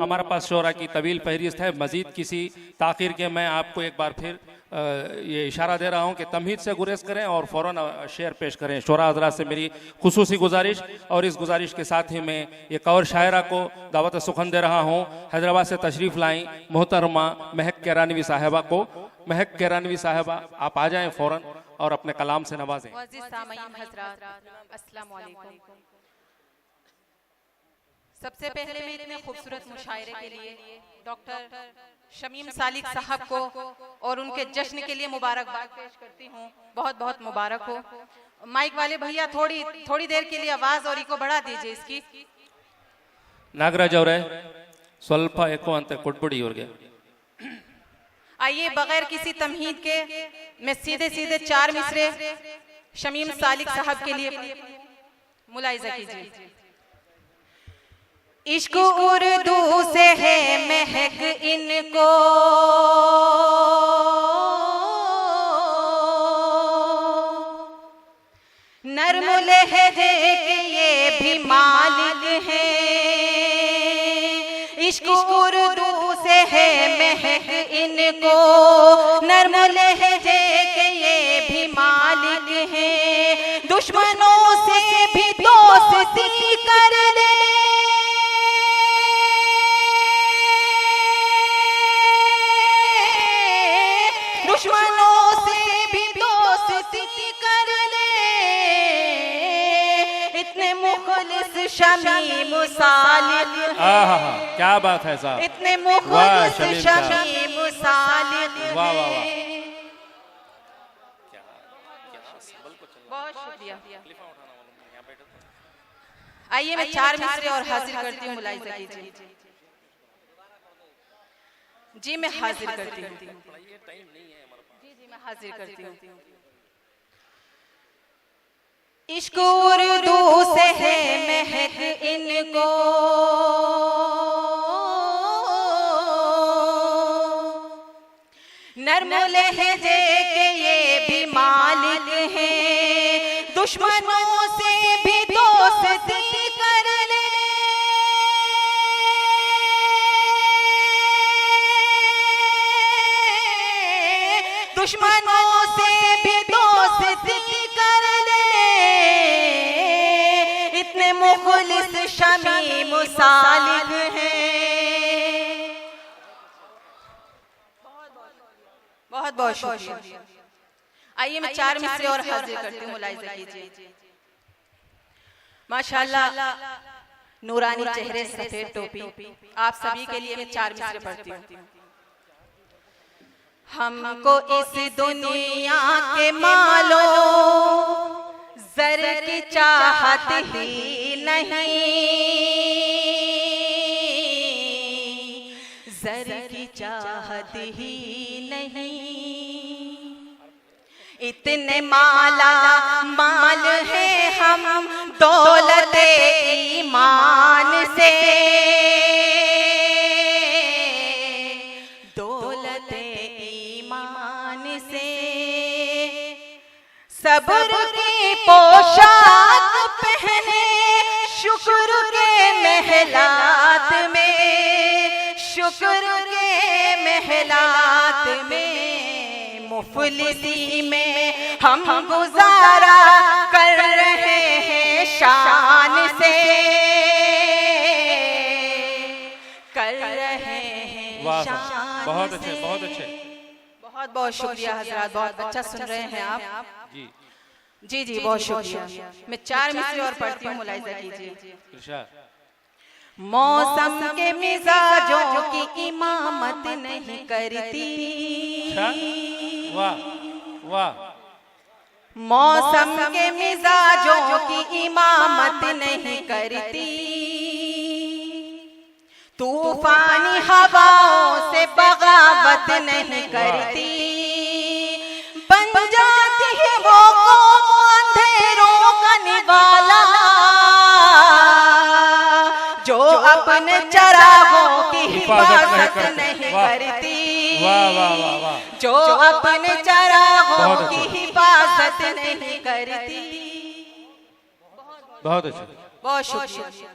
हमारे पास शोरा की तवील फहरिस्त है। मजीद किसी ताखिर के मैं आपको एक बार फिर ये इशारा दे रहा हूँ कि तमहीद से गुरेज करें और फ़ौरन शेर पेश करें। शोरा हज़रात से मेरी खुसूसी गुजारिश, और इस गुजारिश के साथ ही मैं एक और शायरा को दावत सुखन दे रहा हूँ। हैदराबाद से तशरीफ़ लाई मोहतरमा महक कैरानवी साहिबा को। महक कैरानवी साहिबा, आप आ जाएं फ़ौरन और अपने कलाम से नवाजें। सबसे पहले मैं इतने खूबसूरत मुशायरे के लिए डॉक्टर शमीम सालिक साहब को और उनके जश्न के लिए मुबारकबाद पेश करती हूँ। बहुत बहुत मुबारक हो। माइक वाले भैया थोड़ी देर के लिए आवाज और इको बढ़ा दीजिए इसकी। नागराज और स्वल्प एको अंत कुटबुड़ी और गया। आइए बगैर किसी तमहीद के मैं सीधे 4 मिसरे शमीम सालिक साहब के लिए मुलाहिजा कीजिए। इश्क उर्दू से है महक इनको, नर्म लहजे के ये भी मालिक हैं। इश्क उर्दू से है महक इनको, नर्म लहजे के ये भी मालिक हैं। दुश्मनों से भी दोस्ती कर ले, दुश्मनों से भी दोस्ती कर ले। इतने मुखलिस शमीम सालिक, क्या बात है साहब, इतने मुखलिस शमीम सालिक। वाह वाह वाह, बहुत शुक्रिया। आइए मैं 4 मिसरे और हाजिर करती हूँ, मुलाहिजा कीजिए। जी मैं हाजिर करती हूँ, जी मैं हाजिर करती हूँ। इश्क उर्दू से है महक इनको, नर्म लहजे के ये भी मालिक हैं। दुश्मनों से भी दोस्ती कर ले, दुश्मनों से भी दोस्ती कर ले। इतने मुखलिस शमीम सालिक हैं। बहुत बहुत शुक्रिया। आइए मैं 4 मिसरे और हाजिर करती हूँ, मुलाहिजा कीजिए। माशाअल्लाह, नूरानी चेहरे, सफेद टोपी, आप सभी के लिए मैं 4 मिसरे पढ़ती हूँ। हमको इस दुनिया के मालो जर की चाहत ही नहीं, जर की चाहत ही नहीं। इतने माला माल है हम दौलत ईमान से, दौलत ईमान से। सब्र की पोशाक पहने शुक्र के महलात में, शुक्र के महलात में। मुफलिसी में हम गुजारा कर रहे हैं शान से, कर रहे हैं शान। बहुत अच्छे, बहुत अच्छे, बहुत बहुत शुक्रिया हजरात, बहुत अच्छा सुन रहे हैं आप। जी जी जी बहुत शुक्रिया। मैं 4 मिसरे और पढ़ती हूँ, मुलाहिजा कीजिए। मौसम के मिजाजों की इमामत नहीं करती, वाह वाह। मौसम के मिजाजों की इमामत नहीं करती, तूफानी हवाओं से बगावत नहीं करती। बन जाती है वो अंधेरों का निवाला, जो अपने चरागों की हिफाजत नहीं करती, जो अपने चरागों की हिफाजत नहीं करती। बहुत अच्छा, बहुत शुक्रिया।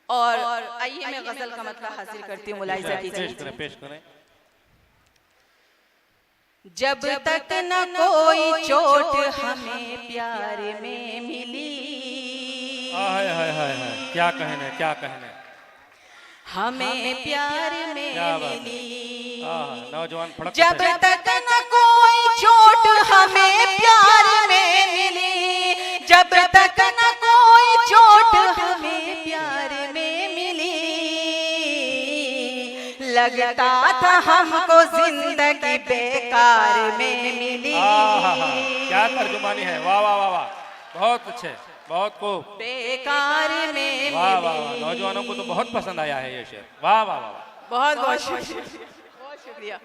और आइए मैं गजल का मतलब हासिल करती हूँ, मुलाहिजा कीजिए। पेश करें। जब तक न कोई चोट हमें प्यार में मिली, हाय हाय हाय हाय, क्या कहने क्या कहने, हमें प्यार में क्या बात है। मिली। नौजवान फड़क जब तक न कोई चोट हमें प्यार में मिली, जब तक न कोई चोट हमें प्यार में मिली, लगता था हमको जिंदगी बेकार में मिली। क्या तर्जुमानी है, वाह वाह वाह वाह, बहुत अच्छे, बहुत खूब, बेकार में वाह वाह वाह, नौजवानों को तो बहुत पसंद आया है ये शेर, वाह वाह वाह, बहुत बहुत शुक्रिया, बहुत शुक्रिया।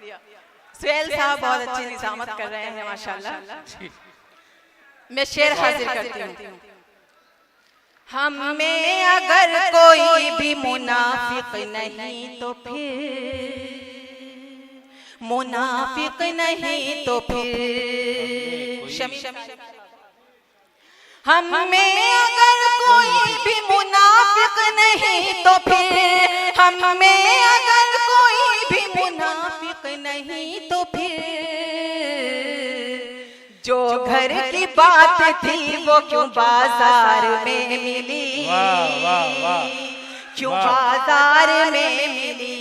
सुहेल साहब बहुत अच्छी निजामत कर रहे हैं माशाल्लाह। मैं शेर हाजिर करती हूँ। हम में अगर कोई भी मुनाफिक नहीं तो फिर, मुनाफिक नहीं तो फिर, हम में अगर कोई भी मुनाफिक नहीं तो फिर, हम में अगर कोई भी मुनाफिक नहीं तो फिर, जो घर की बात थी वो क्यों बाजार में मिली, वाह वाह वाह, क्यों बाजार में मिली,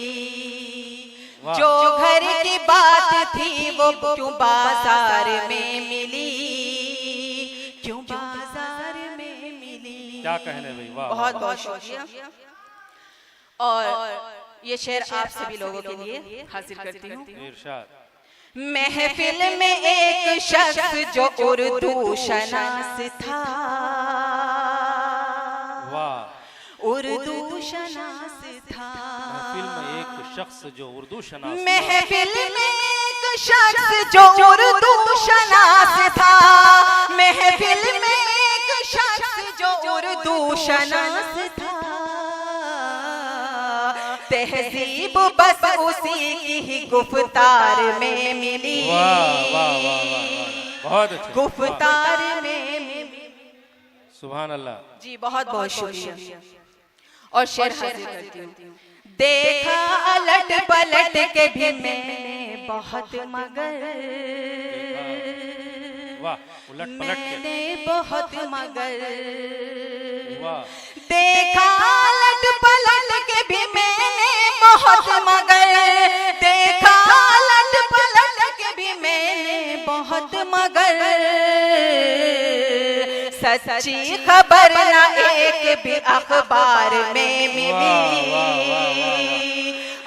जो घर की बात थी वो क्यों बाजार में मिली, क्यों बाजार में मिली। क्या कहने भाई, वाह, बहुत बहुत शुक्रिया। और ये शेर आप सभी लोगों के लिए हाजिर करती हूँ। इरशाद। महफिल में एक शख्स जो उर्दू शनास था, वाह, उर्दू शनास था। महफिल में एक शख्स जो उर्दू शनास, महफिल में एक शख्स जो उर्दू शनास था, महफिल में एक शख्स जो उर्दू शनास था, तहजीब बस उसी की ही गुफ्तार में मिली, वाह वाह वाह वाह, बहुत अच्छे, गुफ्तार में मिली। सुभान अल्लाह जी बहुत बहुत शुक्रिया। और शेर हाजिर करती हूँ। देखा अलट पलट के भी मैंने बहुत, मगर वाह, उलट पलट के, मैंने बहुत मगर, वाह, देखा अलट पलट के भी मैंने बहुत मगर, देखा अलट पलट के भी मैंने बहुत मगर, सच्ची खबर ना एक भी अखबार में मिली,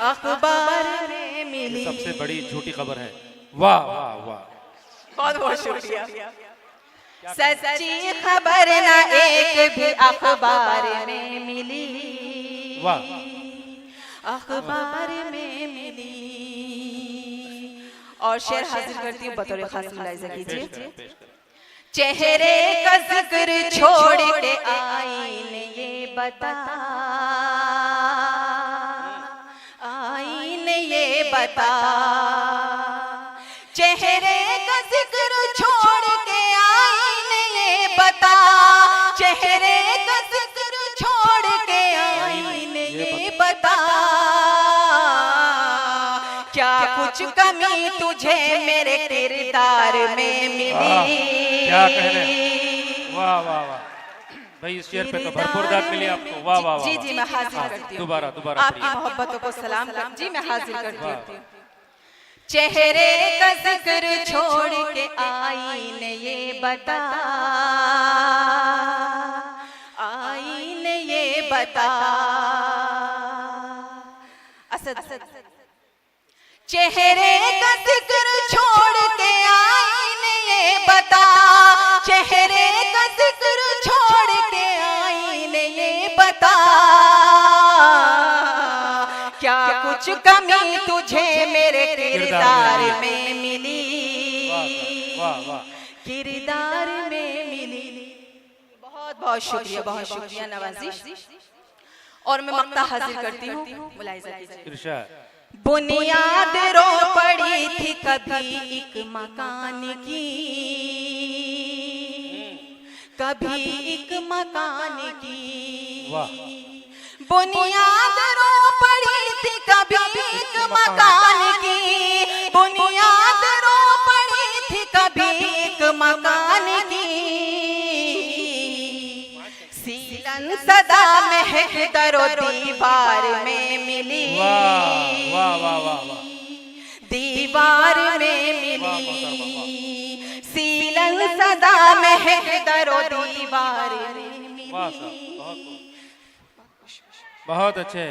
अखबार में मिली। सबसे बड़ी झूठी खबर है, वाह वाह वाह, बहुत बहुत शुक्रिया। सच्ची खबर ना एक भी अखबार में मिली, वाह, अखबार में मिली। और शेर हाजिर करती हूँ बतौर खास, मुलाहिजा कीजिए। चेहरे का जिक्र छोड़ के आईने ये बता, आईने ये बता, चेहरे का जिक्र छोड़ के आईने ये बता, चेहरे का जिक्र छोड़ के आईने ये बता, क्या कुछ कमी तुझे मेरे किरदार में मिली। क्या कहने, वाह वाह वाह भाई, इस शेर पे तो भरपूर दाद मिली आपको, वाह वाह वाह। जी जी मैं हाजिर करती हूँ, दोबारा दोबारा आपकी मोहब्बतों को सलाम कर, जी मैं हाजिर करती हूँ। चेहरे का जिक्र छोड़ के आईने ये बता, आईने ये बता, असद चेहरे का जिक्र छोड़ के आईने ये बता, चेहरे का जिक्र छोड़ के आईने ये बता, क्या कुछ कमी तुझे मेरे किरदार में मिली, वाह वाह, किरदार में मिली। बहुत बहुत शुक्रिया, बहुत शुक्रिया नवाजिश। और मैं मक्ता हाजिर करती हूँ, मुलाहिजा कीजिए। इरशाद। बुनियाद रो पड़ी थी कभी एक मकान की, कभी एक मकान की, वाह, बुनियाद रो पड़ी थी कभी एक मकान की, बुनियाद रो पड़ी थी कभी एक मकान की। सीलन सदा महक दरो दीवार में मिली, वाह वाह वाह वाह वाह, दीवार में मिली। सीलन सदा महक दरो दीवार में मिली। वाह साहब, बहुत अच्छे।